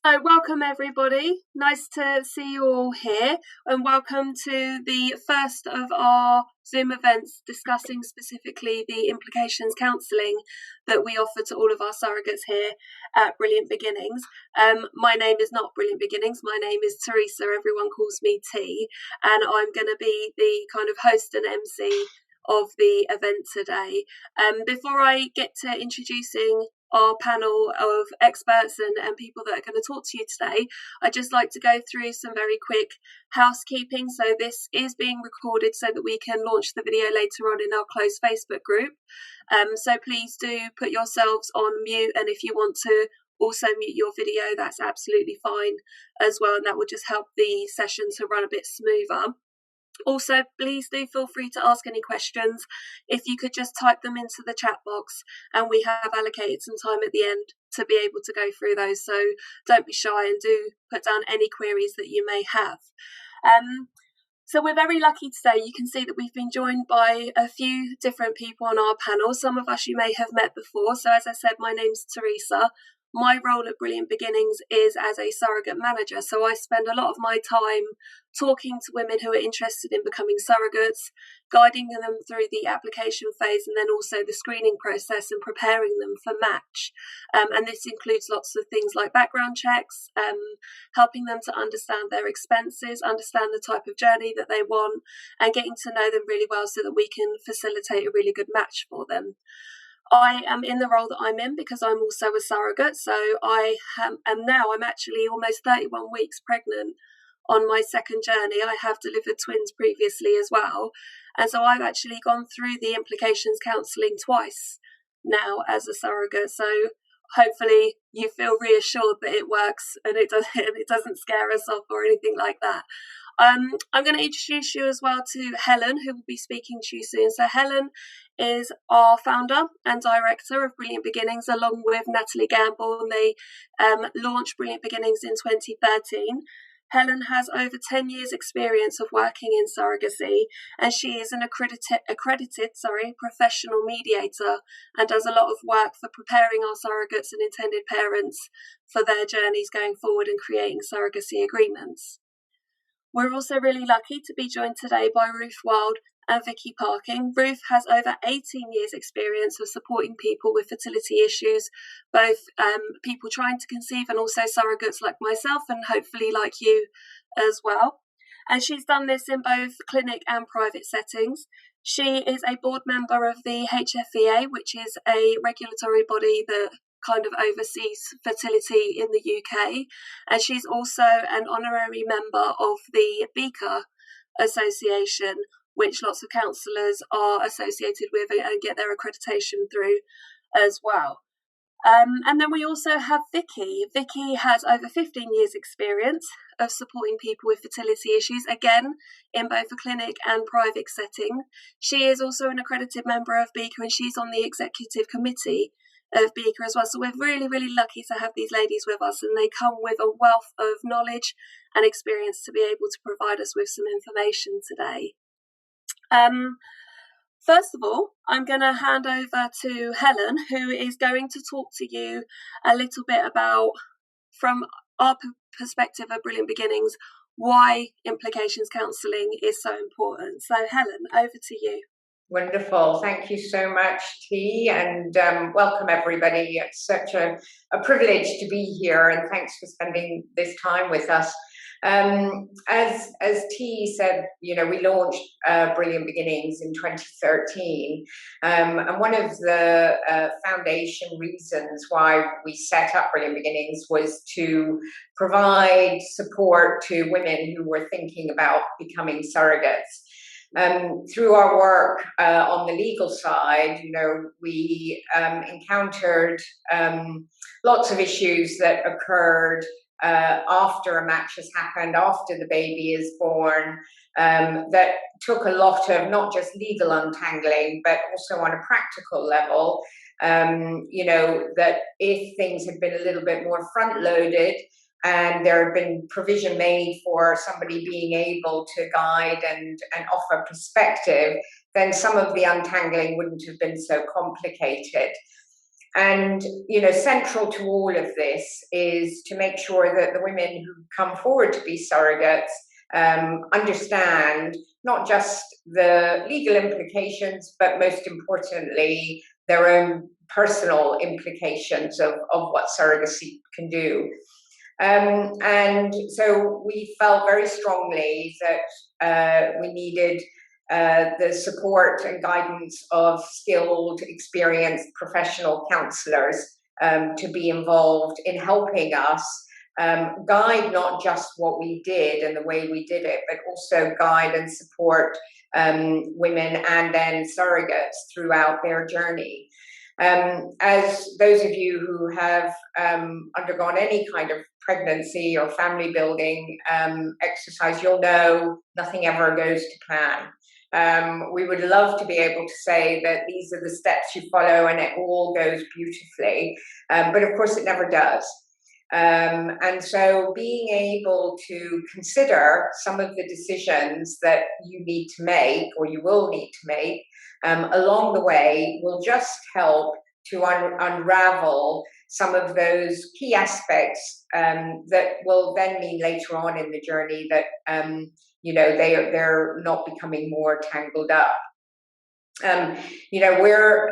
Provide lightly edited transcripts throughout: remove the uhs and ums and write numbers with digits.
So welcome everybody, nice to see you all here, and welcome to the first of our Zoom events discussing specifically the implications counselling that we offer to all of our surrogates here at Brilliant Beginnings. My name is not Brilliant Beginnings, my name is Teresa, everyone calls me T, and I'm going to be the kind of host and MC of the event today. Before I get to introducing our panel of experts and people that are going to talk to you today, I'd just like to go through some very quick housekeeping. So this is being recorded so that we can launch the video later on in our closed Facebook group. So please do put yourselves on mute, and if you want to also mute your video, that's absolutely fine as well, and that will just help the session to run a bit smoother. Also, please do feel free to ask any questions. If you could just type them into the chat box, and we have allocated some time at the end to be able to go through those. So don't be shy and do put down any queries that you may have. So we're very lucky today. You can see that we've been joined by a few different people on our panel. Some of us you may have met before. So as I said, my name's Teresa. My role at Brilliant Beginnings is as a surrogate manager. So I spend a lot of my time talking to women who are interested in becoming surrogates, guiding them through the application phase, and then also the screening process and preparing them for match. And this includes lots of things like background checks, helping them to understand their expenses, understand the type of journey that they want, and getting to know them really well so that we can facilitate a really good match for them. I am in the role that I'm in because I'm also a surrogate. So I'm actually almost 31 weeks pregnant on my second journey. I have delivered twins previously as well. And so I've actually gone through the implications counselling twice now as a surrogate. So hopefully you feel reassured that it works and it doesn't scare us off or anything like that. I'm going to introduce you as well to Helen, who will be speaking to you soon. So Helen is our founder and director of Brilliant Beginnings, along with Natalie Gamble, and they launched Brilliant Beginnings in 2013. Helen has over 10 years experience of working in surrogacy, and she is an accredited professional mediator and does a lot of work for preparing our surrogates and intended parents for their journeys going forward and creating surrogacy agreements. We're also really lucky to be joined today by Ruth Wild and Vicky Parking. Ruth has over 18 years experience of supporting people with fertility issues, both people trying to conceive and also surrogates like myself and hopefully like you as well. And she's done this in both clinic and private settings. She is a board member of the HFEA, which is a regulatory body that kind of oversees fertility in the UK, and she's also an honorary member of the Beaker Association, which lots of counsellors are associated with and get their accreditation through as well. And then we also have Vicky. Vicky has over 15 years experience of supporting people with fertility issues, again, in both a clinic and private setting. She is also an accredited member of Beaker, and she's on the executive committee of Beaker as well. So we're really, really lucky to have these ladies with us, and they come with a wealth of knowledge and experience to be able to provide us with some information today. First of all, I'm going to hand over to Helen, who is going to talk to you a little bit about, from our perspective at Brilliant Beginnings, why implications counselling is so important. So Helen, over to you. Wonderful. Thank you so much, T, and welcome everybody. It's such a privilege to be here, and thanks for spending this time with us. As T said, we launched Brilliant Beginnings in 2013, and one of the foundation reasons why we set up Brilliant Beginnings was to provide support to women who were thinking about becoming surrogates. Through our work on the legal side, we encountered lots of issues that occurred after a match has happened, after the baby is born, that took a lot of not just legal untangling, but also on a practical level, that if things had been a little bit more front-loaded, and there had been provision made for somebody being able to guide and offer perspective, then some of the untangling wouldn't have been so complicated. And, central to all of this is to make sure that the women who come forward to be surrogates understand not just the legal implications, but most importantly, their own personal implications of what surrogacy can do. And so we felt very strongly that we needed the support and guidance of skilled, experienced professional counsellors to be involved in helping us guide not just what we did and the way we did it, but also guide and support women and then surrogates throughout their journey. As those of you who have undergone any kind of pregnancy or family building exercise, you'll know nothing ever goes to plan. We would love to be able to say that these are the steps you follow and it all goes beautifully, but of course it never does. And so being able to consider some of the decisions that you need to make or you will need to make along the way will just help to unravel some of those key aspects that will then mean later on in the journey that they're not becoming more tangled up. We're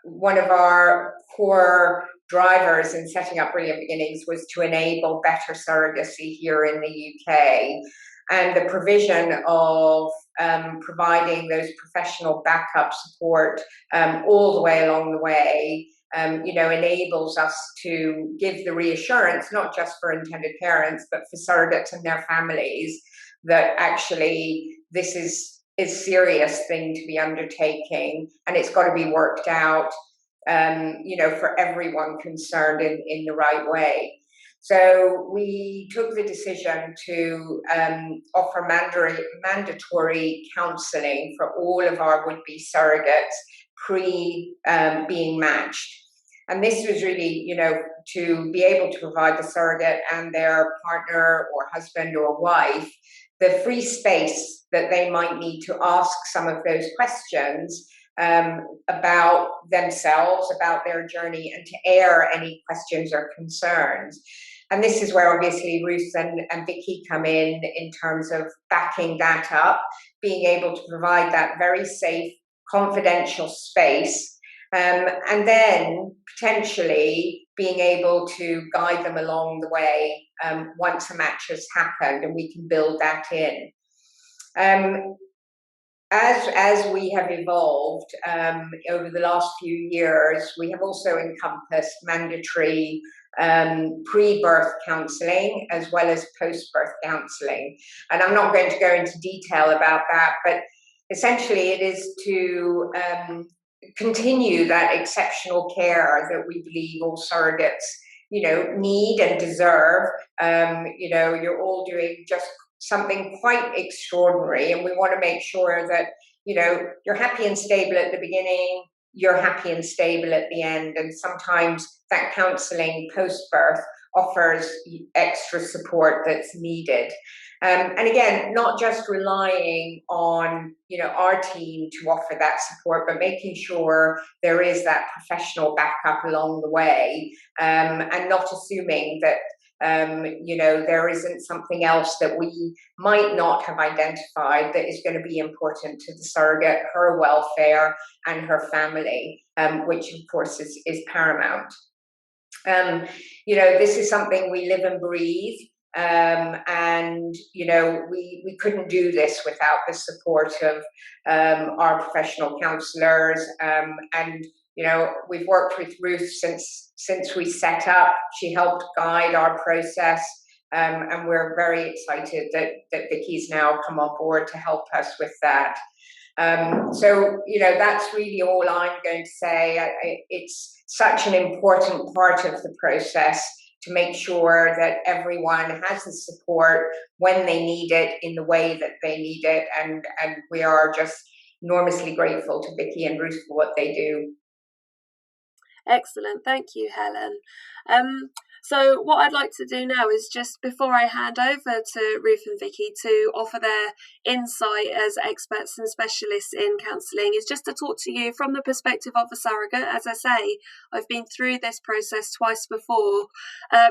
one of our core drivers in setting up Brilliant Beginnings was to enable better surrogacy here in the UK, and the provision of providing those professional backup support all the way along the way enables us to give the reassurance, not just for intended parents, but for surrogates and their families, that actually this is a serious thing to be undertaking, and it's got to be worked out, for everyone concerned in the right way. So we took the decision to offer mandatory counselling for all of our would-be surrogates being matched. And this was really, to be able to provide the surrogate and their partner or husband or wife the free space that they might need to ask some of those questions about themselves, about their journey, and to air any questions or concerns. And this is where obviously Ruth and Vicky come in terms of backing that up, being able to provide that very safe, confidential space, and then potentially being able to guide them along the way once a match has happened, and we can build that in. As we have evolved over the last few years, we have also encompassed mandatory pre-birth counselling as well as post-birth counselling. And I'm not going to go into detail about that, but essentially it is to continue that exceptional care that we believe all surrogates, need and deserve. You're all doing just something quite extraordinary, and we want to make sure that you're happy and stable at the beginning, you're happy and stable at the end, and sometimes that counselling post-birth offers extra support that's needed. And again, not just relying on our team to offer that support, but making sure there is that professional backup along the way, and not assuming that there isn't something else that we might not have identified that is going to be important to the surrogate, her welfare and her family, which of course is paramount. This is something we live and breathe, and we couldn't do this without the support of our professional counsellors, and we've worked with Ruth since we set up. She helped guide our process, and we're very excited that Vicky's now come on board to help us with that. So that's really all I'm going to say. It's such an important part of the process to make sure that everyone has the support when they need it in the way that they need it, and we are just enormously grateful to Vicky and Ruth for what they do. Excellent, thank you, Helen. So what I'd like to do now is, just before I hand over to Ruth and Vicky to offer their insight as experts and specialists in counselling, is just to talk to you from the perspective of a surrogate. As I say, I've been through this process twice before.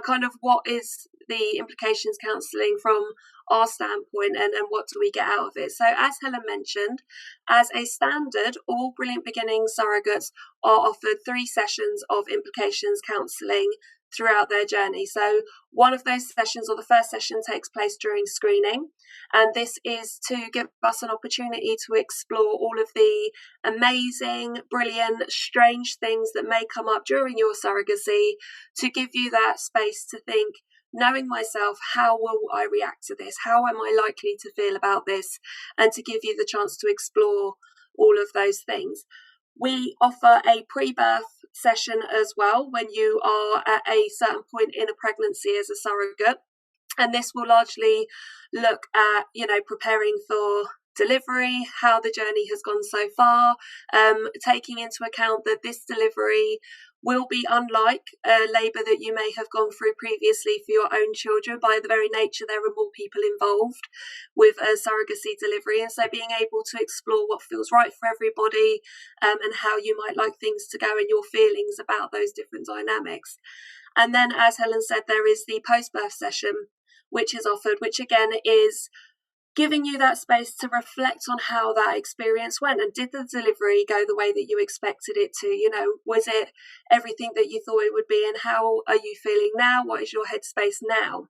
Kind of what is the implications counselling from our standpoint, and what do we get out of it? So as Helen mentioned, as a standard, all Brilliant Beginnings surrogates are offered 3 sessions of implications counselling throughout their journey. So one of those sessions, or the first session, takes place during screening, and this is to give us an opportunity to explore all of the amazing, brilliant, strange things that may come up during your surrogacy, to give you that space to think, knowing myself, how will I react to this? How am I likely to feel about this? And to give you the chance to explore all of those things. We offer a pre-birth session as well when you are at a certain point in a pregnancy as a surrogate. And this will largely look at, preparing for delivery, how the journey has gone so far, taking into account that this delivery will be unlike a labour that you may have gone through previously for your own children. By the very nature, there are more people involved with a surrogacy delivery, and so being able to explore what feels right for everybody, and how you might like things to go, and your feelings about those different dynamics. And then, as Helen said, there is the post-birth session, which is offered, which again is giving you that space to reflect on how that experience went, and did the delivery go the way that you expected it to? Was it everything that you thought it would be, and how are you feeling now? What is your headspace now?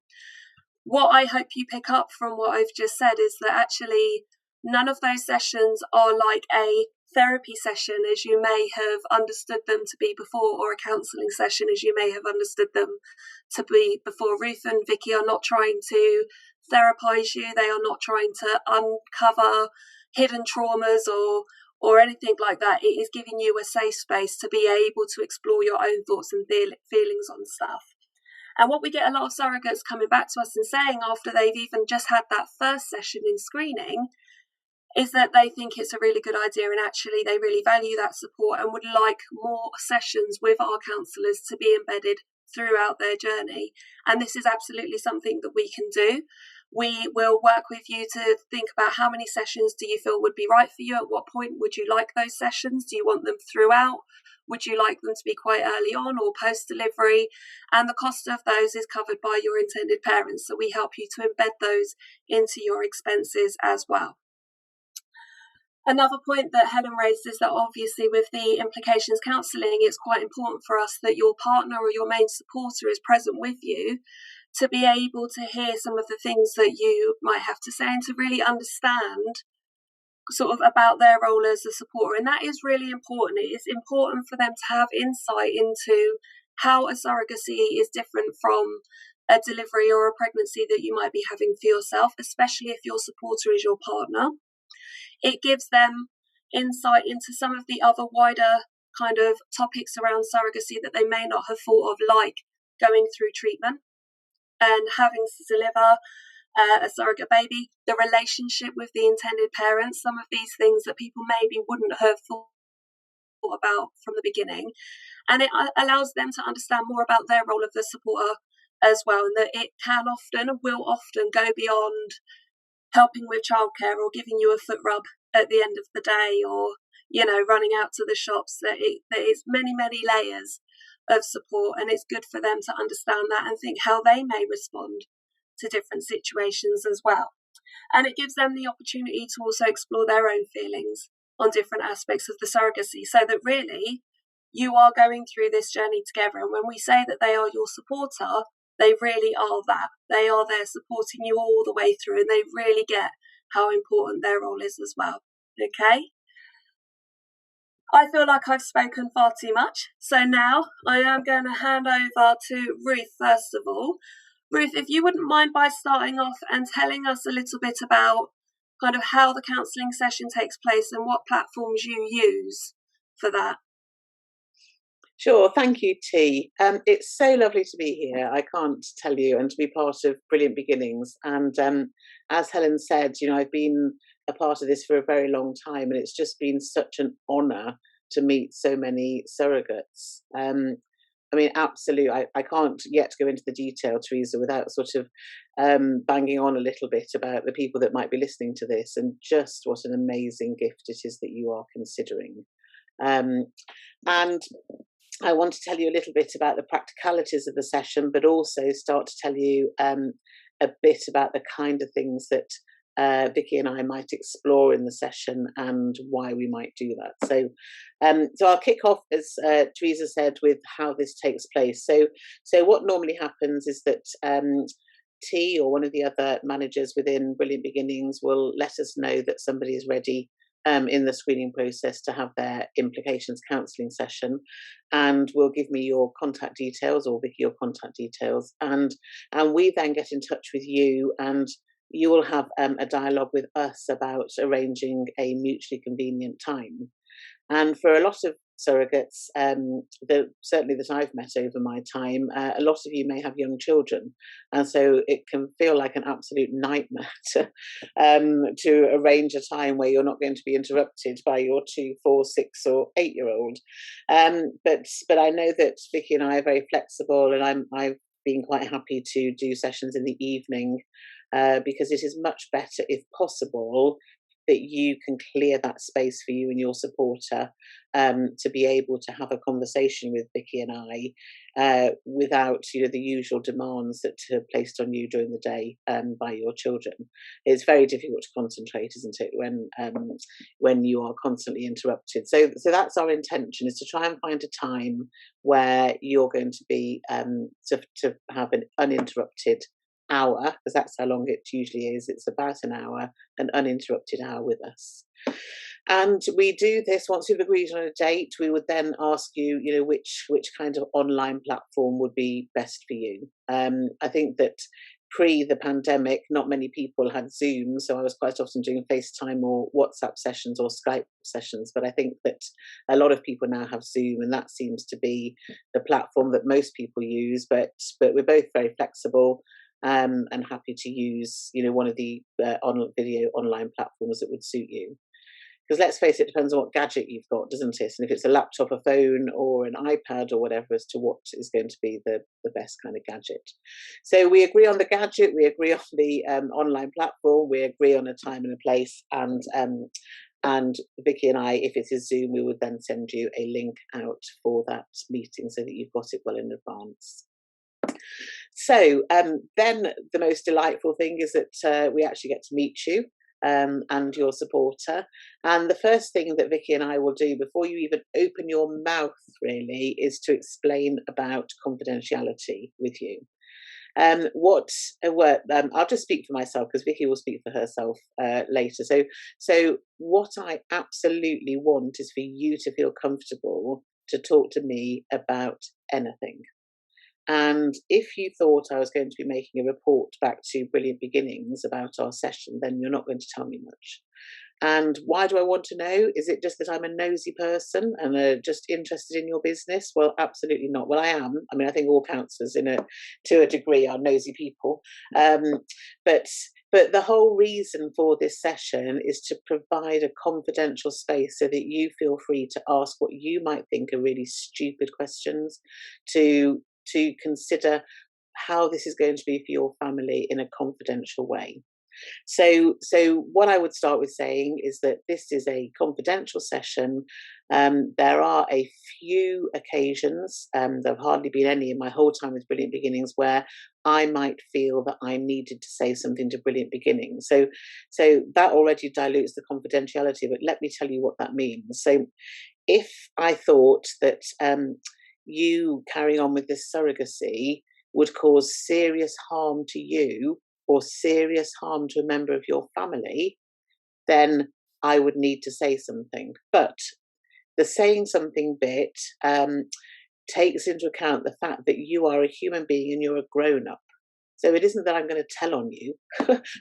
What I hope you pick up from what I've just said is that actually none of those sessions are like a therapy session as you may have understood them to be before, or a counselling session as you may have understood them to be before. Ruth and Vicky are not trying to therapise you. They are not trying to uncover hidden traumas or anything like that. It is giving you a safe space to be able to explore your own thoughts and feelings on stuff. And what we get a lot of surrogates coming back to us and saying after they've even just had that first session in screening is that they think it's a really good idea, and actually they really value that support and would like more sessions with our counsellors to be embedded throughout their journey. And this is absolutely something that we can do. We will work with you to think about how many sessions do you feel would be right for you? At what point would you like those sessions? Do you want them throughout? Would you like them to be quite early on or post-delivery? And the cost of those is covered by your intended parents. So we help you to embed those into your expenses as well. Another point that Helen raised is that obviously with the implications counselling, it's quite important for us that your partner or your main supporter is present with you to be able to hear some of the things that you might have to say, and to really understand sort of about their role as a supporter. And that is really important. It is important for them to have insight into how a surrogacy is different from a delivery or a pregnancy that you might be having for yourself, especially if your supporter is your partner. It gives them insight into some of the other wider kind of topics around surrogacy that they may not have thought of, like going through treatment and having to deliver a surrogate baby, the relationship with the intended parents, some of these things that people maybe wouldn't have thought about from the beginning. And it allows them to understand more about their role of the supporter as well, and that it can often, will often go beyond helping with childcare or giving you a foot rub at the end of the day, or running out to the shops. That there is many layers of support, and it's good for them to understand that and think how they may respond to different situations as well. And it gives them the opportunity to also explore their own feelings on different aspects of the surrogacy, so that really you are going through this journey together. And when we say that they are your supporter, they really are that. They are there supporting you all the way through, and they really get how important their role is as well. Okay? I feel like I've spoken far too much. So now I am going to hand over to Ruth first of all. Ruth, if you wouldn't mind by starting off and telling us a little bit about kind of how the counselling session takes place and what platforms you use for that. Sure, thank you, T. It's so lovely to be here. I can't tell you, and to be part of Brilliant Beginnings. And as Helen said, I've been a part of this for a very long time, and it's just been such an honour to meet so many surrogates. And I mean, absolutely. I can't yet go into the detail, Teresa, without sort of banging on a little bit about the people that might be listening to this, and just what an amazing gift it is that you are considering. And I want to tell you a little bit about the practicalities of the session, but also start to tell you a bit about the kind of things that Vicky and I might explore in the session and why we might do that. So I'll kick off, as Teresa said, with how this takes place. So what normally happens is that T or one of the other managers within Brilliant Beginnings will let us know that somebody is ready in the screening process to have their implications counselling session, and will give me your contact details, or Vicky your contact details, and we then get in touch with you, and you will have a dialogue with us about arranging a mutually convenient time. And for a lot of surrogates, certainly that I've met over my time, a lot of you may have young children, and so it can feel like an absolute nightmare to arrange a time where you're not going to be interrupted by your 2, 4, 6, or 8-year-old. But I know that Vicky and I are very flexible, and I've been quite happy to do sessions in the evening, because it is much better, if possible, that you can clear that space for you and your supporter, to be able to have a conversation with Vicky and I without the usual demands that are placed on you during the day by your children. It's very difficult to concentrate, isn't it, when you are constantly interrupted. So that's our intention, is to try and find a time where you're going to be to have an uninterrupted hour, because that's how long it usually is. It's about an hour, an uninterrupted hour with us. And we do this once we've agreed on a date. We would then ask you, which kind of online platform would be best for you. I think that pre the pandemic, not many people had Zoom, so I was quite often doing FaceTime or WhatsApp sessions or Skype sessions. But I think that a lot of people now have Zoom, and that seems to be the platform that most people use. But we're both very flexible. And happy to use, one of the video online platforms that would suit you. Because let's face it, depends on what gadget you've got, doesn't it? And if it's a laptop, a phone, or an iPad, or whatever, as to what is going to be the best kind of gadget. So we agree on the gadget, we agree on the online platform, we agree on a time and a place, and Vicky and I, if it is Zoom, we would then send you a link out for that meeting so that you've got it well in advance. So then the most delightful thing is that we actually get to meet you and your supporter. And the first thing that Vicky and I will do before you even open your mouth, really, is to explain about confidentiality with you. I'll just speak for myself, because Vicky will speak for herself later. So what I absolutely want is for you to feel comfortable to talk to me about anything. And if you thought I was going to be making a report back to Brilliant Beginnings about our session, then you're not going to tell me much. And why do I want to know? Is it just that I'm a nosy person and just interested in your business? Well, absolutely not. Well, I am. I mean, I think all counsellors to a degree are nosy people. But the whole reason for this session is to provide a confidential space so that you feel free to ask what you might think are really stupid questions, to consider how this is going to be for your family in a confidential way. So what I would start with saying is that this is a confidential session. There are a few occasions, there have hardly been any in my whole time with Brilliant Beginnings, where I might feel that I needed to say something to Brilliant Beginnings. So that already dilutes the confidentiality, but let me tell you what that means. So if I thought that you carrying on with this surrogacy would cause serious harm to you or serious harm to a member of your family, then I would need to say something. But the saying something bit takes into account the fact that you are a human being and you're a grown-up. So it isn't that I'm going to tell on you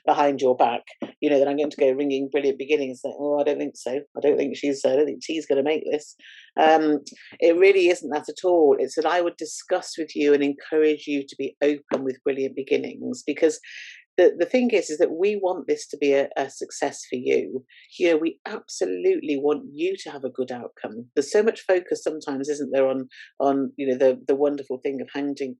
behind your back, that I'm going to go ringing Brilliant Beginnings and say, oh, I don't think so. I don't think T's going to make this. It really isn't that at all. It's that I would discuss with you and encourage you to be open with Brilliant Beginnings, because the thing is that we want this to be a success for you. You know, we absolutely want you to have a good outcome. There's so much focus sometimes, isn't there, on you know, the wonderful thing of handing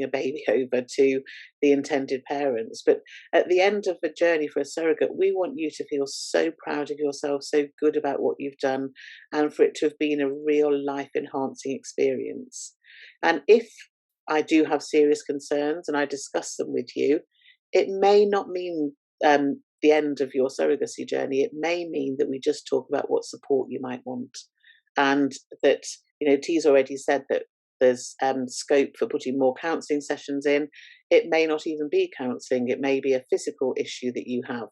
a baby over to the intended parents. But at the end of the journey for a surrogate, we want you to feel so proud of yourself, so good about what you've done, and for it to have been a real life enhancing experience. And if I do have serious concerns and I discuss them with you, it may not mean the end of your surrogacy journey. It may mean that we just talk about what support you might want, and that, you know, T's already said that there's scope for putting more counselling sessions in. It may not even be counselling. It may be a physical issue that you have,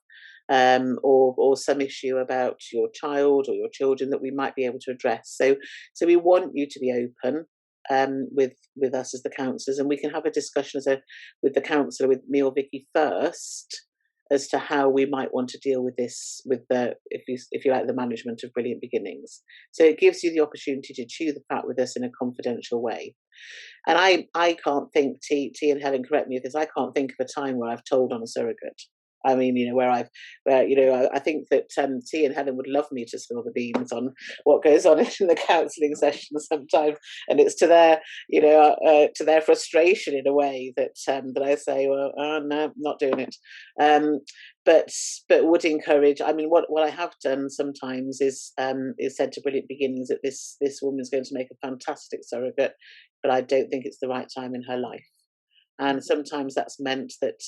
or some issue about your child or your children that we might be able to address. So we want you to be open with us as the counsellors, and we can have a discussion with the counsellor, with me or Vicky first, as to how we might want to deal with this, with the, if you like, the management of Brilliant Beginnings. So it gives you the opportunity to chew the fat with us in a confidential way. And I can't think, T and Helen, correct me if this, I can't think of a time where I've told on a surrogate. I mean, you know, where you know, I think that T and Helen would love me to spill the beans on what goes on in the counselling session sometimes, and it's to their, you know, to their frustration in a way that that I say, well, no, not doing it. But would encourage. I mean, what I have done sometimes is said to Brilliant Beginnings that this woman is going to make a fantastic surrogate, but I don't think it's the right time in her life. And sometimes that's meant that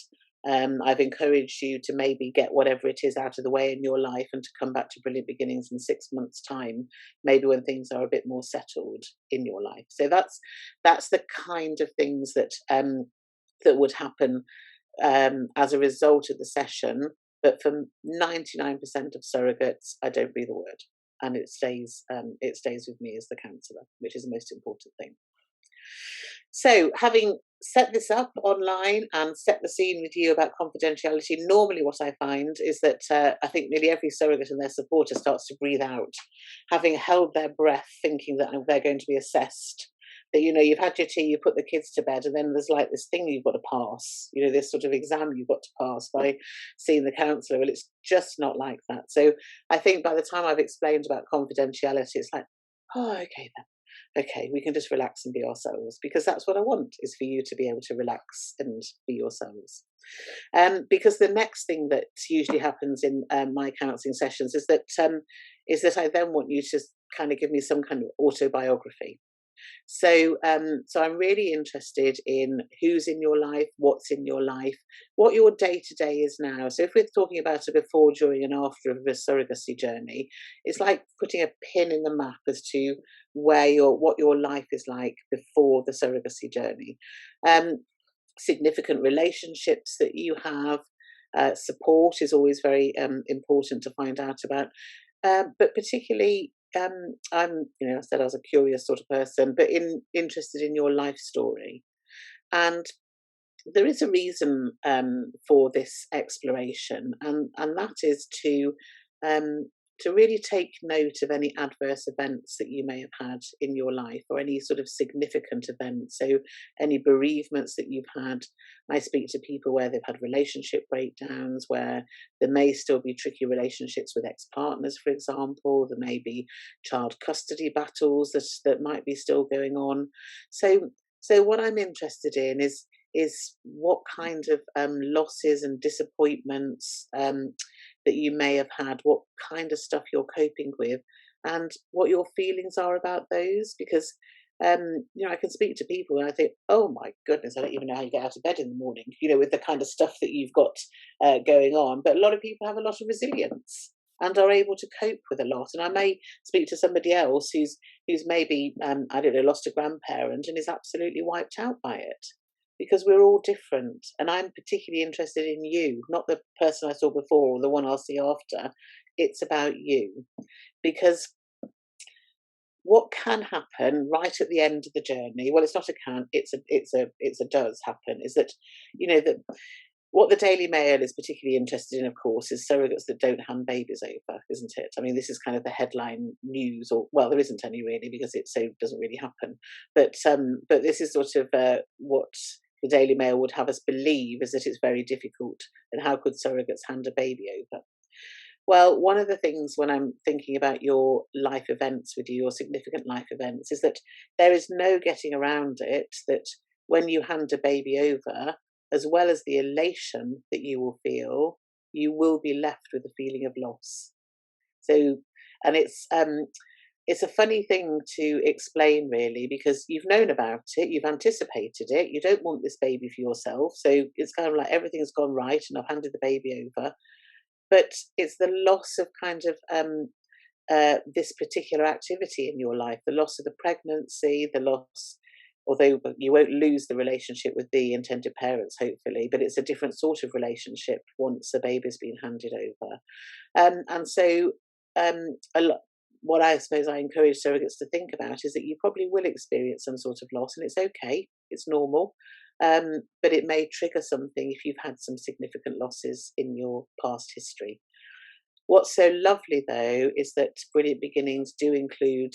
I've encouraged you to maybe get whatever it is out of the way in your life and to come back to Brilliant Beginnings in 6 months' time, maybe when things are a bit more settled in your life. So that's the kind of things that that would happen as a result of the session. But for 99% of surrogates, I don't breathe a word, and it stays with me as the counsellor, which is the most important thing. So, having set this up online and set the scene with you about confidentiality, normally what I find is that I think nearly every surrogate and their supporter starts to breathe out, having held their breath, thinking that they're going to be assessed. That, you know, you've had your tea, you put the kids to bed, and then there's like this thing you've got to pass, you know, this sort of exam you've got to pass by seeing the counsellor. Well, it's just not like that. So I think by the time I've explained about confidentiality, it's like, oh, okay then. Okay, we can just relax and be ourselves, because that's what I want, is for you to be able to relax and be yourselves. Because the next thing that usually happens in my counselling sessions is that I then want you to kind of give me some kind of autobiography. So I'm really interested in who's in your life, what's in your life, what your day-to-day is now. So if we're talking about a before, during and after of a surrogacy journey, it's like putting a pin in the map as to what your life is like before the surrogacy journey. Significant relationships that you have, support is always very important to find out about, but particularly I'm, you know, I said I was a curious sort of person, but interested in your life story. And there is a reason for this exploration, and that is to really take note of any adverse events that you may have had in your life, or any sort of significant events. So any bereavements that you've had. I speak to people where they've had relationship breakdowns, where there may still be tricky relationships with ex-partners, for example. There may be child custody battles that might be still going on. So what I'm interested in is what kind of losses and disappointments that you may have had, what kind of stuff you're coping with, and what your feelings are about those. Because you know, I can speak to people and I think, oh my goodness, I don't even know how you get out of bed in the morning, you know, with the kind of stuff that you've got going on. But a lot of people have a lot of resilience and are able to cope with a lot. And I may speak to somebody else who's maybe I don't know, lost a grandparent and is absolutely wiped out by it. Because we're all different, and I'm particularly interested in you, not the person I saw before or the one I'll see after. It's about you, because what can happen right at the end of the journey, well, it's not a can, it's a does happen, is that, you know, that what the Daily Mail is particularly interested in, of course, is surrogates that don't hand babies over, isn't it? I mean, this is kind of the headline news, or, well, there isn't any really, because it doesn't really happen. But this is sort of what the Daily Mail would have us believe is that it's very difficult, and how could surrogates hand a baby over? Well, one of the things when I'm thinking about your life events with you, your significant life events, is that there is no getting around it, that when you hand a baby over, as well as the elation that you will feel, you will be left with a feeling of loss. So, and it's a funny thing to explain, really, because you've known about it, you've anticipated it, you don't want this baby for yourself, so it's kind of like everything's gone right and I've handed the baby over. But it's the loss of kind of this particular activity in your life, the loss of the pregnancy, the loss, although you won't lose the relationship with the intended parents, hopefully, but it's a different sort of relationship once a baby's been handed over. And so a lot, what I suppose I encourage surrogates to think about is that you probably will experience some sort of loss, and it's okay, it's normal. But it may trigger something if you've had some significant losses in your past history. What's so lovely, though, is that Brilliant Beginnings do include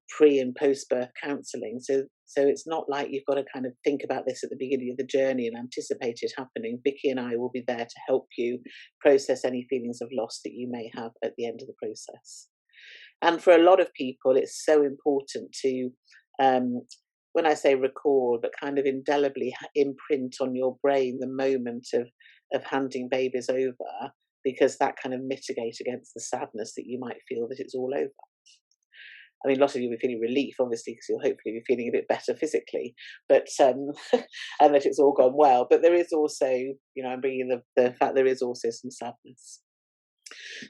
pre and post birth counselling. So it's not like you've got to kind of think about this at the beginning of the journey and anticipate it happening. Vicky and I will be there to help you process any feelings of loss that you may have at the end of the process. And for a lot of people, it's so important to, when I say record, but kind of indelibly imprint on your brain the moment of handing babies over, because that kind of mitigates against the sadness that you might feel that it's all over. I mean, a lot of you will be feeling relief, obviously, because you'll hopefully be feeling a bit better physically, but and that it's all gone well. But there is also, I'm bringing the fact there is also some sadness.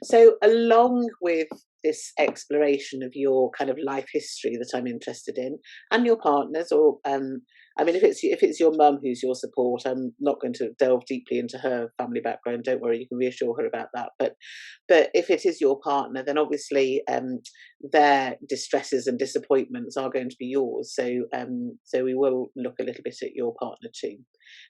So along with this exploration of your kind of life history that I'm interested in, and your partners, or I mean, if it's your mum who's your support, I'm not going to delve deeply into her family background. Don't worry, you can reassure her about that. But if it is your partner, then obviously their distresses and disappointments are going to be yours. So we will look a little bit at your partner too.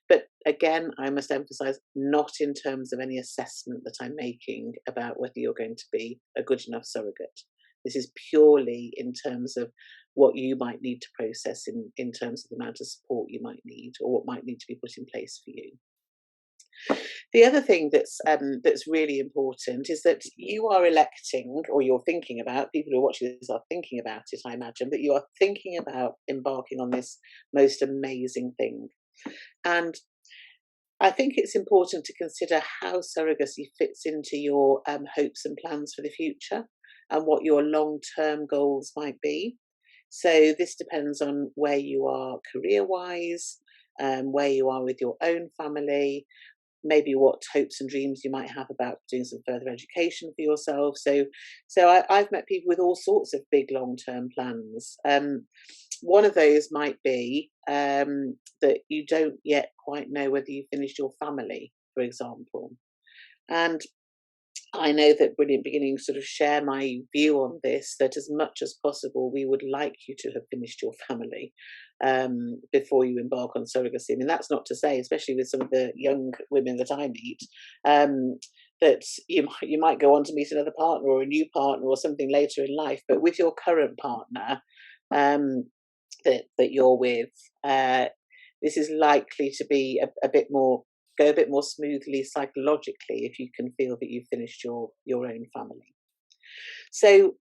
But again, I must emphasise, not in terms of any assessment that I'm making about whether you're going to be a good enough surrogate. This is purely in terms of what you might need to process in terms of the amount of support you might need, or what might need to be put in place for you. The other thing that's really important is that you are electing, or you're thinking about, people who are watching this are thinking about it, I imagine, that you are thinking about embarking on this most amazing thing. And I think it's important to consider how surrogacy fits into your hopes and plans for the future, and what your long-term goals might be. So this depends on where you are career-wise, where you are with your own family, maybe what hopes and dreams you might have about doing some further education for yourself. So I've met people with all sorts of big long-term plans. One of those might be that you don't yet quite know whether you finished your family, for example. And I know that Brilliant Beginnings sort of share my view on this, that as much as possible, we would like you to have finished your family before you embark on surrogacy. I mean, that's not to say, especially with some of the young women that I meet, that you might go on to meet another partner or a new partner or something later in life, but with your current partner that you're with, this is likely to be go a bit more smoothly psychologically if you can feel that you've finished your own family. So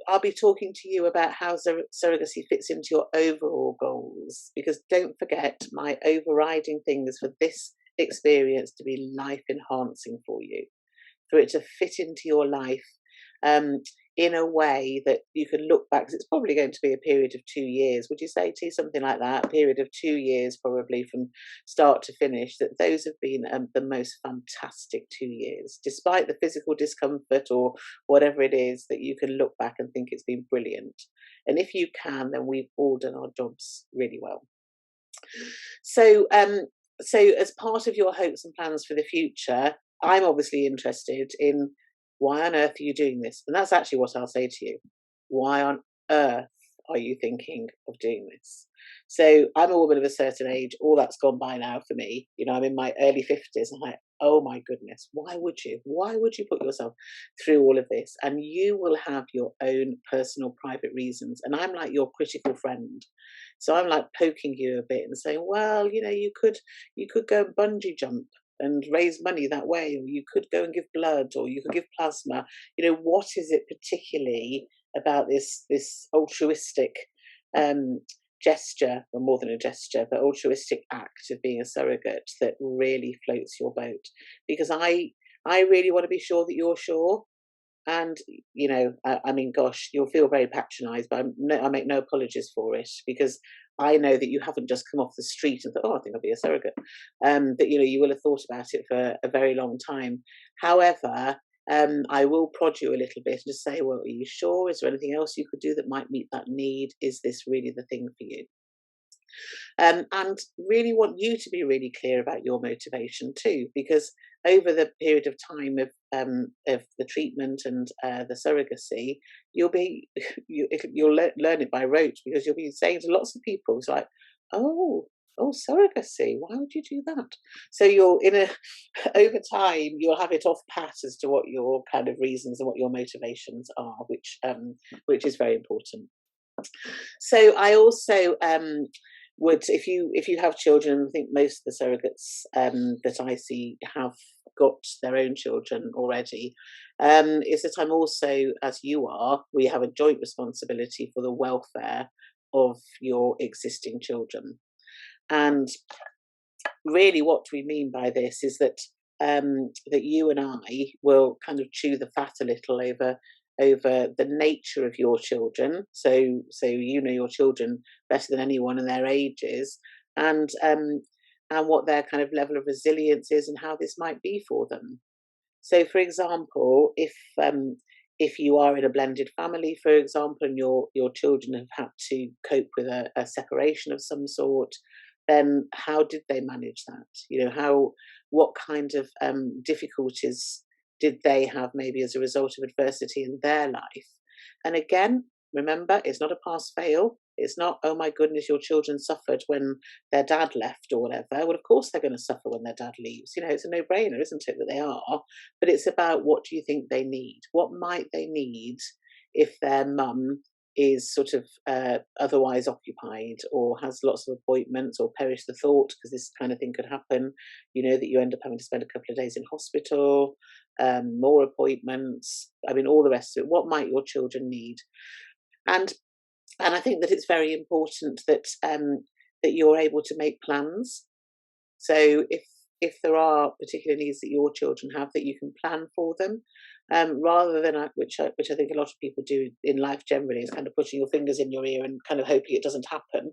I'll be talking to you about how surrogacy fits into your overall goals, because don't forget, my overriding thing is for this experience to be life enhancing for you, for it to fit into your life in a way that you can look back, because it's probably going to be a period of 2 years. Would you say, T, something like that? A period of 2 years, probably from start to finish, that those have been the most fantastic 2 years, despite the physical discomfort or whatever it is, that you can look back and think it's been brilliant. And if you can, then we've all done our jobs really well. So as part of your hopes and plans for the future, I'm obviously interested in, why on earth are you doing this? And that's actually what I'll say to you. Why on earth are you thinking of doing this? So I'm a woman of a certain age. All that's gone by now for me. I'm in my early 50s. I'm like, oh my goodness, why would you? Why would you put yourself through all of this? And you will have your own personal private reasons. And I'm like your critical friend. So I'm like poking you a bit and saying, well, you could go and bungee jump and raise money that way, or you could go and give blood, or you could give plasma. What is it particularly about this altruistic gesture, or more than a gesture, but altruistic act of being a surrogate that really floats your boat? Because I really want to be sure that you're sure. And I mean, gosh, you'll feel very patronised, but I make no apologies for it, because I know that you haven't just come off the street and thought, oh, I think I'll be a surrogate. That you will have thought about it for a very long time. However, I will prod you a little bit and just say, well, are you sure? Is there anything else you could do that might meet that need? Is this really the thing for you? And really want you to be really clear about your motivation too, because over the period of time of the treatment and the surrogacy, you'll learn it by rote, because you'll be saying to lots of people, it's like, oh, surrogacy, why would you do that? So you're over time, you'll have it off pat as to what your kind of reasons and what your motivations are, which is very important. So I also would, if you have children, I think most of the surrogates that I see have got their own children already, is that I'm also, as you are, we have a joint responsibility for the welfare of your existing children. And really what we mean by this is that that you and I will kind of chew the fat a little over the nature of your children, so your children better than anyone and their ages, and what their kind of level of resilience is and how this might be for them. So, for example, if you are in a blended family, for example, and your children have had to cope with a separation of some sort, then how did they manage that? What kind of difficulties did they have, maybe as a result of adversity in their life? And again, remember, it's not a pass fail. It's not, oh my goodness, your children suffered when their dad left or whatever. Well, of course they're going to suffer when their dad leaves. It's a no-brainer, isn't it, that they are? But it's about, what do you think they need? What might they need if their mum is sort of otherwise occupied, or has lots of appointments, or perish the thought, because this kind of thing could happen, that you end up having to spend a couple of days in hospital, more appointments, I mean, all the rest of it. What might your children need? And I think that it's very important that that you're able to make plans. So if there are particular needs that your children have, that you can plan for them, rather than which I think a lot of people do in life generally, is kind of putting your fingers in your ear and kind of hoping it doesn't happen.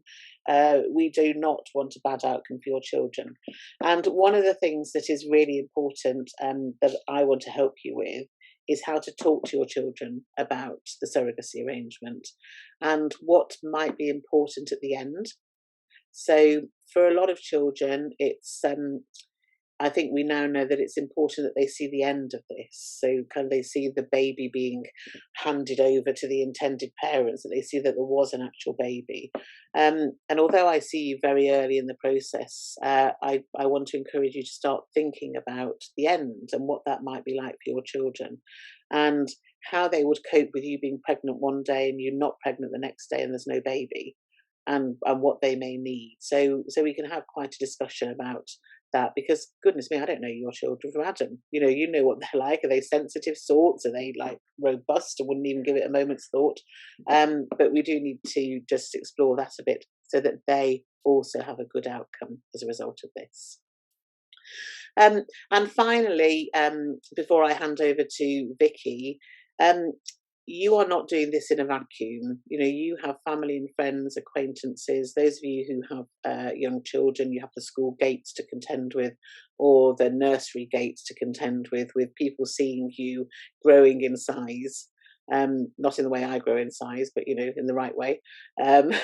We do not want a bad outcome for your children. And one of the things that is really important, that I want to help you with, is how to talk to your children about the surrogacy arrangement and what might be important at the end. So for a lot of children, it's I think we now know that it's important that they see the end of this. So kind of they see the baby being handed over to the intended parents, that they see that there was an actual baby. And although I see you very early in the process, I want to encourage you to start thinking about the end and what that might be like for your children, and how they would cope with you being pregnant one day and you not pregnant the next day and there's no baby, and what they may need. So we can have quite a discussion about that, because goodness me, I don't know your children from Adam. You know what they're like. Are they sensitive sorts? Are they like robust and wouldn't even give it a moment's thought? But we do need to just explore that a bit, so that they also have a good outcome as a result of this. And finally, before I hand over to Vicky, you are not doing this in a vacuum. You have family and friends, acquaintances, those of you who have young children, you have the school gates to contend with, or the nursery gates to contend with people seeing you growing in size. Not in the way I grow in size, but in the right way,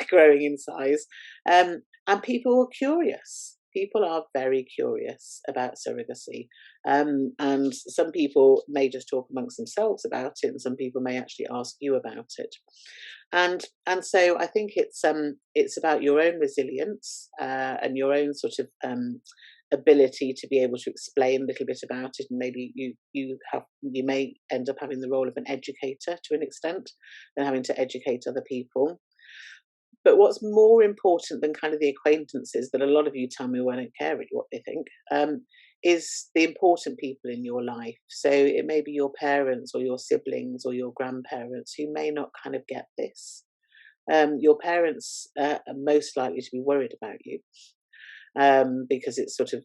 growing in size. And people are curious. People are very curious about surrogacy, and some people may just talk amongst themselves about it, and some people may actually ask you about it. And so I think it's about your own resilience and your own sort of ability to be able to explain a little bit about it, and maybe you may end up having the role of an educator to an extent, and having to educate other people. But what's more important than kind of the acquaintances that a lot of you tell me, well, I don't care really what they think, is the important people in your life. So it may be your parents or your siblings or your grandparents who may not kind of get this. Your parents are most likely to be worried about you, because it's sort of,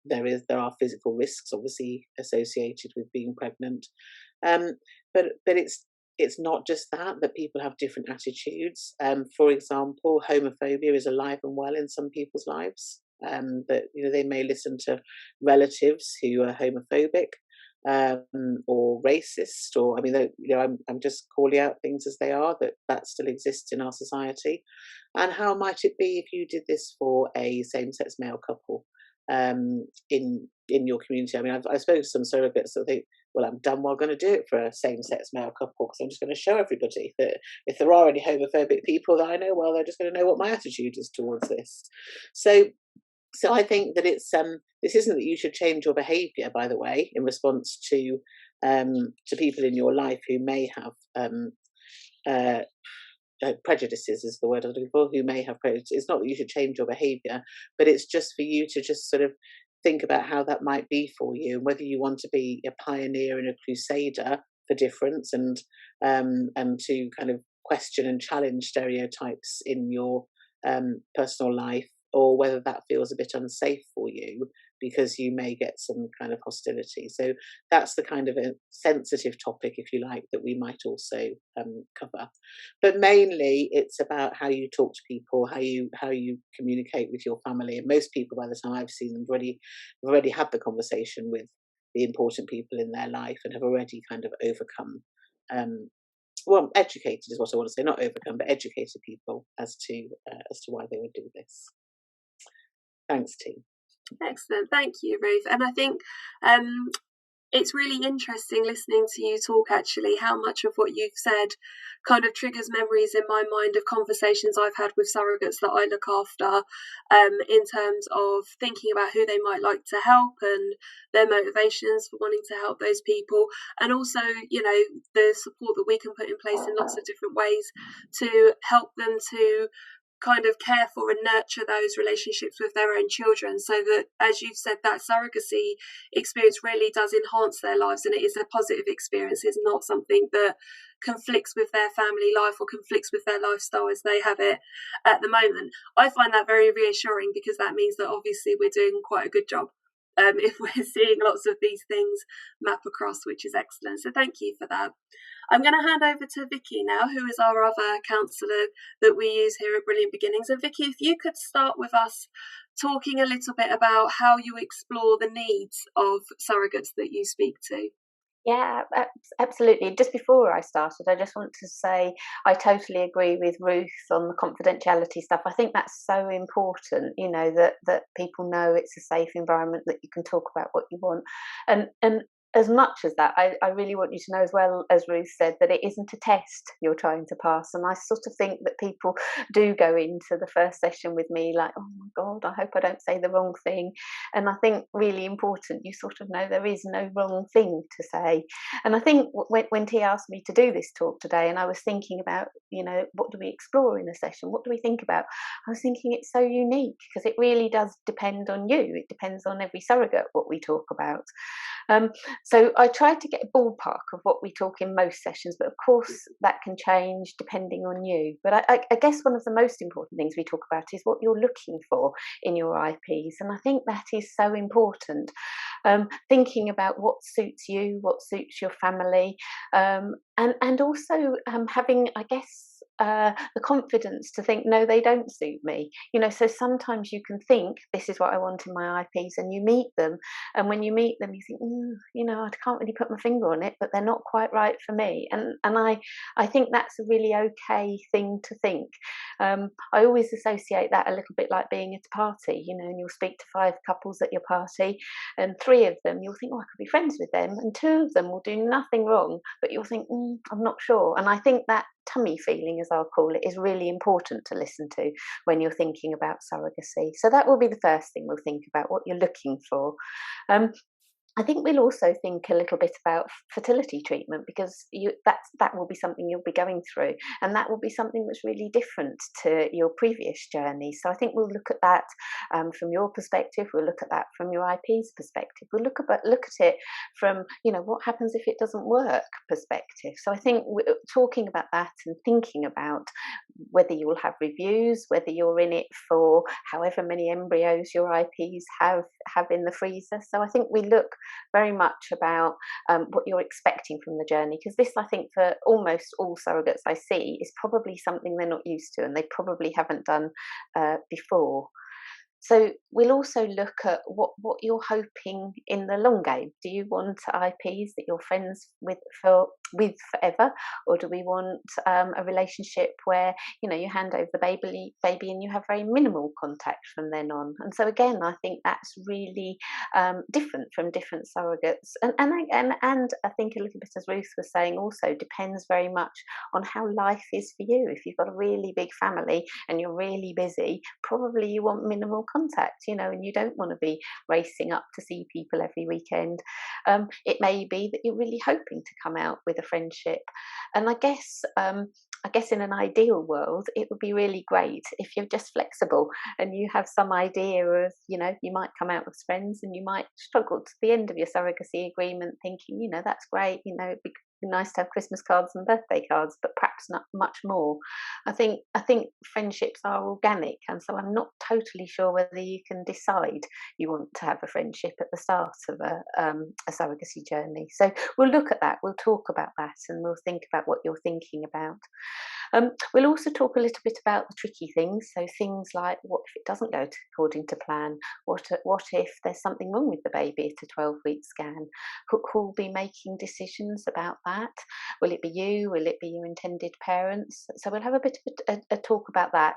there are physical risks obviously associated with being pregnant, but it's not just that people have different attitudes. For example, homophobia is alive and well in some people's lives. That they may listen to relatives who are homophobic, or racist, or I'm just calling out things as they are, that still exists in our society. And how might it be if you did this for a same-sex male couple in your community? I mean, I've spoken to some surrogates that think, well, I'm done well going to do it for a same-sex male couple, because I'm just going to show everybody that if there are any homophobic people that I know, well, they're just going to know what my attitude is towards this. So I think that it's this isn't that you should change your behaviour, by the way, in response to people in your life who may have prejudices is the word I'm looking for, who may have prejudice. It's not that you should change your behaviour, but it's just for you to just sort of think about how that might be for you, and whether you want to be a pioneer and a crusader for difference, and to kind of question and challenge stereotypes in your personal life, or whether that feels a bit unsafe for you because you may get some kind of hostility. So that's the kind of a sensitive topic, if you like, that we might also cover. But mainly it's about how you talk to people, how you communicate with your family. And most people, by the time I've seen them, have already had the conversation with the important people in their life and have already kind of overcome, educated is what I want to say, not overcome, but educated people as to why they would do this. Thanks, T. Excellent, thank you, Ruth. And I think it's really interesting listening to you talk, actually, how much of what you've said kind of triggers memories in my mind of conversations I've had with surrogates that I look after, in terms of thinking about who they might like to help and their motivations for wanting to help those people, and also, the support that we can put in place in lots of different ways to help them to kind of care for and nurture those relationships with their own children, so that, as you've said, that surrogacy experience really does enhance their lives, and it is a positive experience. It's not something that conflicts with their family life or conflicts with their lifestyle as they have it at the moment. I find that very reassuring, because that means that obviously we're doing quite a good job if we're seeing lots of these things map across, which is excellent. So thank you for that. I'm going to hand over to Vicky now, who is our other counsellor that we use here at Brilliant Beginnings. And Vicky, if you could start with us talking a little bit about how you explore the needs of surrogates that you speak to. Yeah, absolutely. Just before I started, I just want to say I totally agree with Ruth on the confidentiality stuff. I think that's so important, that people know it's a safe environment, that you can talk about what you want. And as much as that, I really want you to know, as well as Ruth said, that it isn't a test you're trying to pass. And I sort of think that people do go into the first session with me like, oh my God, I hope I don't say the wrong thing. And I think really important, you sort of know there is no wrong thing to say. And I think when T asked me to do this talk today, and I was thinking about, what do we explore in a session? What do we think about? I was thinking it's so unique, because it really does depend on you. It depends on every surrogate what we talk about. So I tried to get a ballpark of what we talk in most sessions, but of course that can change depending on you. But I guess one of the most important things we talk about is what you're looking for in your IPs, and I think that is so important. Thinking about what suits you, what suits your family, and also having, I guess, the confidence to think, no, they don't suit me. So sometimes you can think, this is what I want in my IPs, and you meet them, and when you meet them you think, I can't really put my finger on it, but they're not quite right for me. And I think that's a really okay thing to think. I always associate that a little bit like being at a party, and you'll speak to 5 couples at your party, and 3 of them you'll think, oh, I could be friends with them, and 2 of them will do nothing wrong, but you'll think, I'm not sure. And I think that tummy feeling, as I'll call it, is really important to listen to when you're thinking about surrogacy. So that will be the first thing we'll think about, what you're looking for. I think we'll also think a little bit about fertility treatment, because that will be something you'll be going through, and that will be something that's really different to your previous journey. So I think we'll look at that from your perspective. We'll look at that from your IP's perspective. We'll look at it from what happens if it doesn't work perspective. So I think we're talking about that and thinking about whether you'll have reviews, whether you're in it for however many embryos your IPs have in the freezer. So I think we look very much about what you're expecting from the journey, because this, I think, for almost all surrogates I see, is probably something they're not used to and they probably haven't done before. So we'll also look at what you're hoping in the long game. Do you want IPs that you're friends with forever, or do we want a relationship where you hand over the baby and you have very minimal contact from then on? And so again, I think that's really different from different surrogates, and I think a little bit, as Ruth was saying, also depends very much on how life is for you. If you've got a really big family and you're really busy, probably you want minimal contact, and you don't want to be racing up to see people every weekend. It may be that you're really hoping to come out with a friendship, and I guess in an ideal world, it would be really great if you're just flexible and you have some idea of, you might come out with friends and you might struggle to the end of your surrogacy agreement thinking, that's great, it'd be nice to have Christmas cards and birthday cards, but perhaps not much more. I think friendships are organic, and so I'm not totally sure whether you can decide you want to have a friendship at the start of a surrogacy journey. So we'll look at that, we'll talk about that, and we'll think about what you're thinking about. We'll also talk a little bit about the tricky things, so things like, what if it doesn't go according to plan? What if there's something wrong with the baby at a 12-week scan? Who'll be making decisions about that? Will it be you? Will it be your intended parents? So we'll have a bit of a talk about that.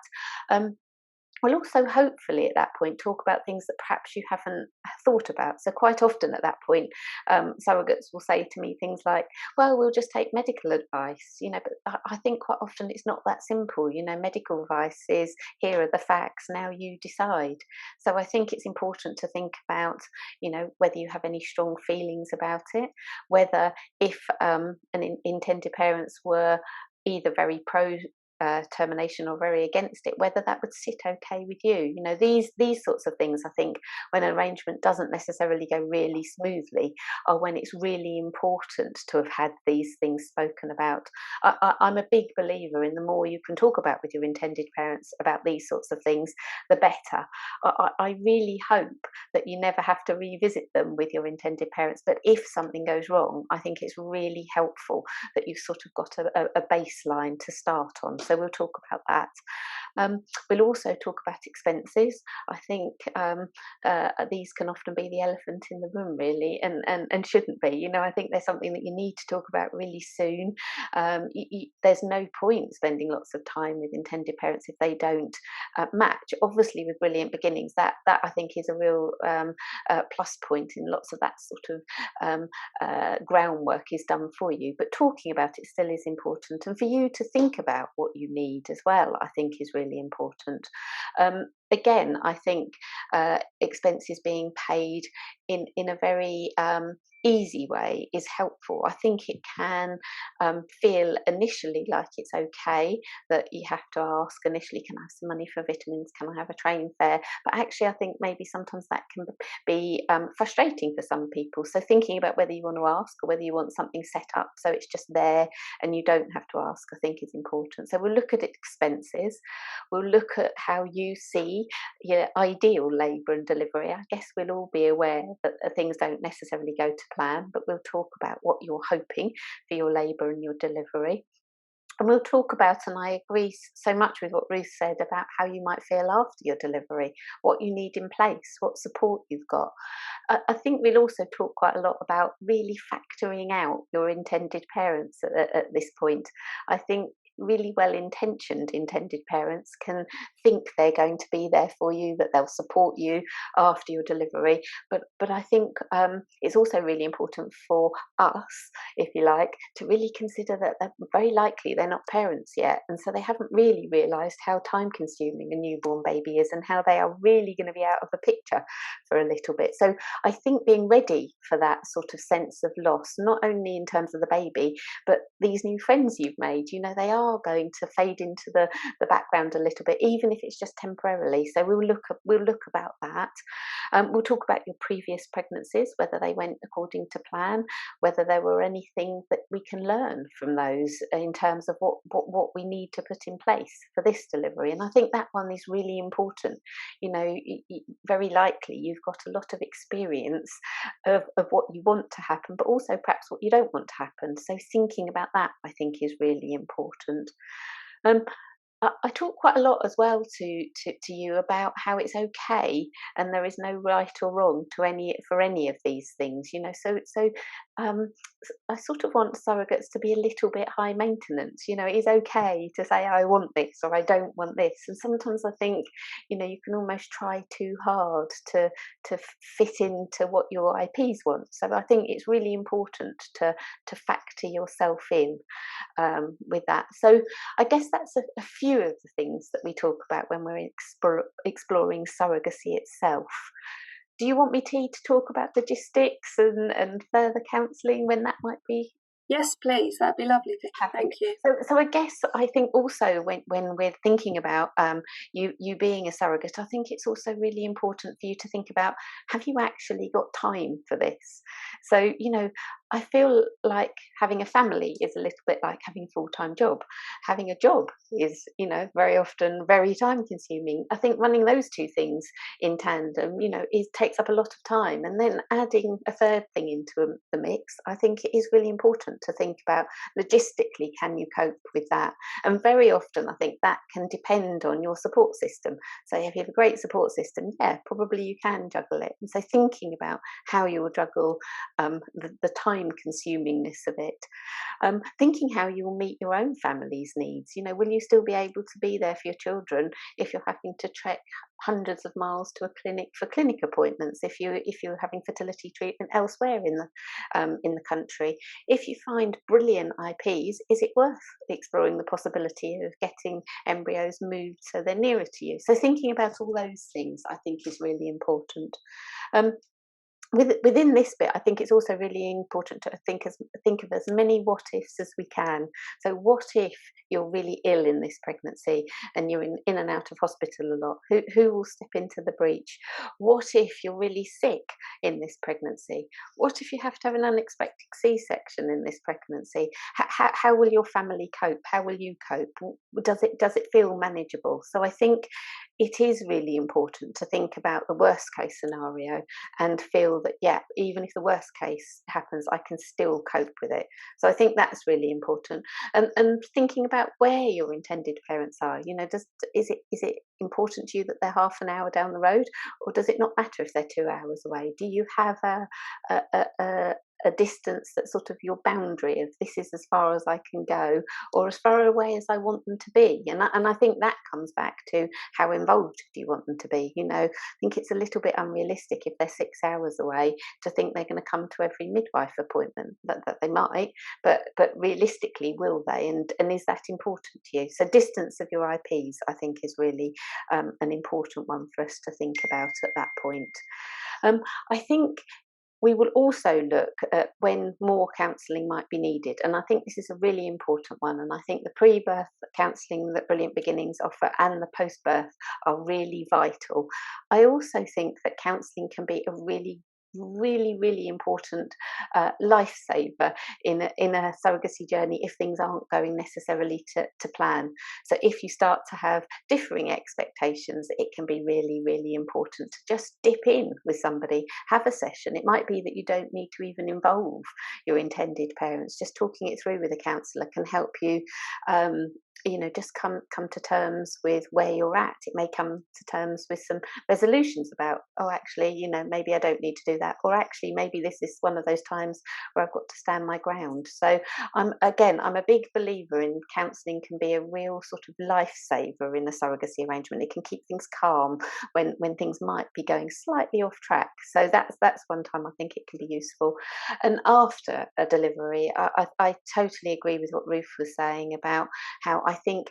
We'll also hopefully at that point talk about things that perhaps you haven't thought about. So quite often at that point, surrogates will say to me things like, well, we'll just take medical advice, but I think quite often it's not that simple. Medical advice is, here are the facts, now you decide. So I think it's important to think about, whether you have any strong feelings about it, whether if intended parents were either very pro termination or very against it, whether that would sit okay with you. These sorts of things, I think, when an arrangement doesn't necessarily go really smoothly, are when it's really important to have had these things spoken about. I'm a big believer in the more you can talk about with your intended parents about these sorts of things, the better. I really hope that you never have to revisit them with your intended parents, but if something goes wrong, I think it's really helpful that you've sort of got a baseline to start on. So we'll talk about that. We'll also talk about expenses. I think these can often be the elephant in the room, really, and shouldn't be. I think there's something that you need to talk about really soon. There's no point spending lots of time with intended parents if they don't match. Obviously, with Brilliant Beginnings, that I think is a real plus point in lots of that sort of groundwork is done for you. But talking about it still is important, and for you to think about what you need as well, I think, is really important. Again, I think expenses being paid in a very easy way is helpful. I think it can feel initially like it's okay that you have to ask initially, can I have some money for vitamins? Can I have a train fare? But actually, I think maybe sometimes that can be frustrating for some people. So thinking about whether you want to ask or whether you want something set up so it's just there and you don't have to ask, I think is important. So we'll look at expenses. We'll look at how you see your ideal labour and delivery. I guess we'll all be aware that things don't necessarily go to plan, but we'll talk about what you're hoping for your labour and your delivery. And we'll talk about, and I agree so much with what Ruth said about how you might feel after your delivery, what you need in place, what support you've got. I think we'll also talk quite a lot about really factoring out your intended parents at this point. I think really well-intentioned intended parents can think they're going to be there for you, that they'll support you after your delivery. But I think it's also really important for us, if you like, to really consider that very likely they're not parents yet, and so they haven't really realised how time-consuming a newborn baby is and how they are really going to be out of the picture for a little bit. So I think being ready for that sort of sense of loss, not only in terms of the baby, but these new friends you've made, they are going to fade into the background a little bit, even if it's just temporarily. So we'll look about that. We'll talk about your previous pregnancies, whether they went according to plan, whether there were anything that we can learn from those in terms of what we need to put in place for this delivery. And I think that one is really important. Very likely you've got a lot of experience of what you want to happen, but also perhaps what you don't want to happen. So thinking about that, I think, is really important. I talk quite a lot as well to you about how it's okay and there is no right or wrong for any of these things, So I sort of want surrogates to be a little bit high maintenance. It is okay to say I want this or I don't want this, and sometimes I think you can almost try too hard to fit into what your IPs want. So I think it's really important to factor yourself in with that. So I guess that's a few of the things that we talk about when we're exploring surrogacy itself. Do you want me to talk about logistics and further counselling when that might be? Yes, please. That'd be lovely, Vicky. Thank you. So I think also when we're thinking about you being a surrogate, I think it's also really important for you to think about, have you actually got time for this? So, I feel like having a family is a little bit like having a full-time job. Having a job is, very often very time-consuming. I think running those two things in tandem, it takes up a lot of time. And then adding a third thing into the mix, I think it is really important to think about logistically, can you cope with that? And very often, I think that can depend on your support system. So if you have a great support system, yeah, probably you can juggle it. And so thinking about how you will juggle the time consumingness of it, thinking how you will meet your own family's needs. Will you still be able to be there for your children if you're having to trek hundreds of miles to a clinic for clinic appointments, if you're having fertility treatment elsewhere in the country? If you find brilliant IPs, is it worth exploring the possibility of getting embryos moved so they're nearer to you? So thinking about all those things, I think, is really important. Within this bit, I think it's also really important to think of as many what ifs as we can. So what if you're really ill in this pregnancy and you're in and out of hospital a lot? Who will step into the breach? What if you're really sick in this pregnancy? What if you have to have an unexpected C-section in this pregnancy? How will your family cope? How will you cope? Does it feel manageable? So I think it is really important to think about the worst case scenario and feel that, yeah, even if the worst case happens, I can still cope with it. So I think that's really important. And thinking about where your intended parents are, is it important to you that they're half an hour down the road, or does it not matter if they're 2 hours away? Do you have a distance that's sort of your boundary of this is as far as I can go, or as far away as I want them to be? And I think that comes back to how involved do you want them to be. I think it's a little bit unrealistic if they're 6 hours away to think they're going to come to every midwife appointment. That they might, but realistically, will they? And is that important to you? So distance of your IPs, I think, is really an important one for us to think about at that point. I think we will also look at when more counselling might be needed. And I think this is a really important one. And I think the pre-birth counselling that Brilliant Beginnings offer and the post-birth are really vital. I also think that counselling can be a really important lifesaver in a surrogacy journey if things aren't going necessarily to plan. So if you start to have differing expectations, it can be really important to just dip in with somebody, have a session. It might be that you don't need to even involve your intended parents. Just talking it through with a counsellor can help you just come to terms with where you're at. It may come to terms with some resolutions about, oh, actually, maybe I don't need to do that, or actually maybe this is one of those times where I've got to stand my ground. So I'm a big believer in counselling can be a real sort of lifesaver in a surrogacy arrangement. It can keep things calm when things might be going slightly off track. So that's one time I think it can be useful. And after a delivery, I totally agree with what Ruth was saying about how I think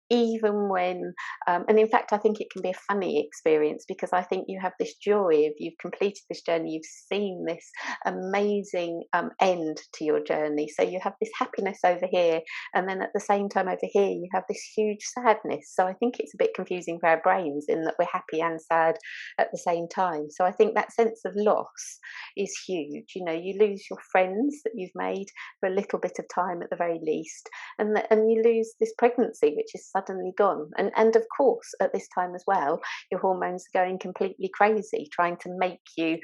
even when, and in fact, I think it can be a funny experience, because I think you have this joy of you've completed this journey, you've seen this amazing end to your journey. So you have this happiness over here, and then at the same time over here, you have this huge sadness. So I think it's a bit confusing for our brains in that we're happy and sad at the same time. So I think that sense of loss is huge. You lose your friends that you've made for a little bit of time at the very least, and you lose this pregnancy, which is suddenly gone. And of course, at this time as well, your hormones are going completely crazy, trying to make you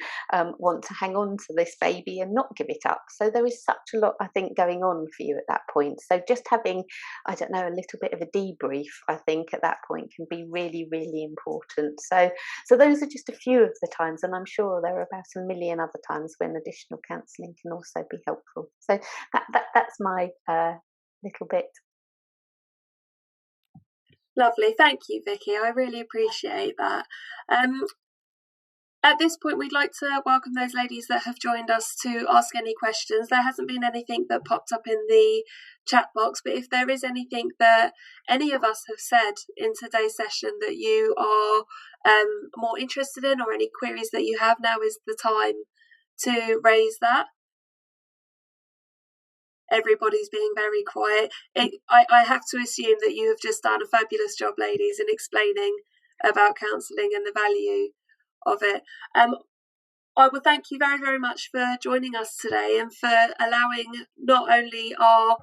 want to hang on to this baby and not give it up. So there is such a lot, I think, going on for you at that point. So just having, a little bit of a debrief, I think, at that point can be really, really important. So those are just a few of the times, and I'm sure there are about a million other times when additional counselling can also be helpful. So that's my little bit. Lovely, thank you, Vicky. I really appreciate that. At this point, we'd like to welcome those ladies that have joined us to ask any questions. There hasn't been anything that popped up in the chat box, but if there is anything that any of us have said in today's session that you are more interested in, or any queries that you have, now is the time to raise that. Everybody's being very quiet. I have to assume that you have just done a fabulous job, ladies, in explaining about counselling and the value of it. I will thank you very, very much for joining us today, and for allowing not only our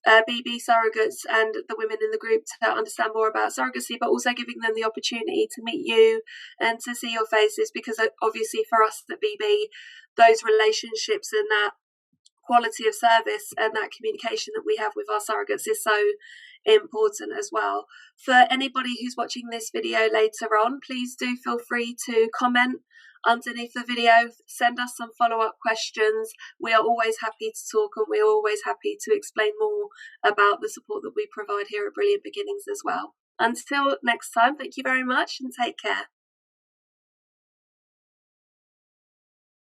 BB surrogates and the women in the group to understand more about surrogacy, but also giving them the opportunity to meet you and to see your faces, because obviously for us at BB, those relationships and that quality of service and that communication that we have with our surrogates is so important as well. For anybody who's watching this video later on, please do feel free to comment underneath the video, send us some follow-up questions. We are always happy to talk, and we're always happy to explain more about the support that we provide here at Brilliant Beginnings as well. Until next time, thank you very much and take care.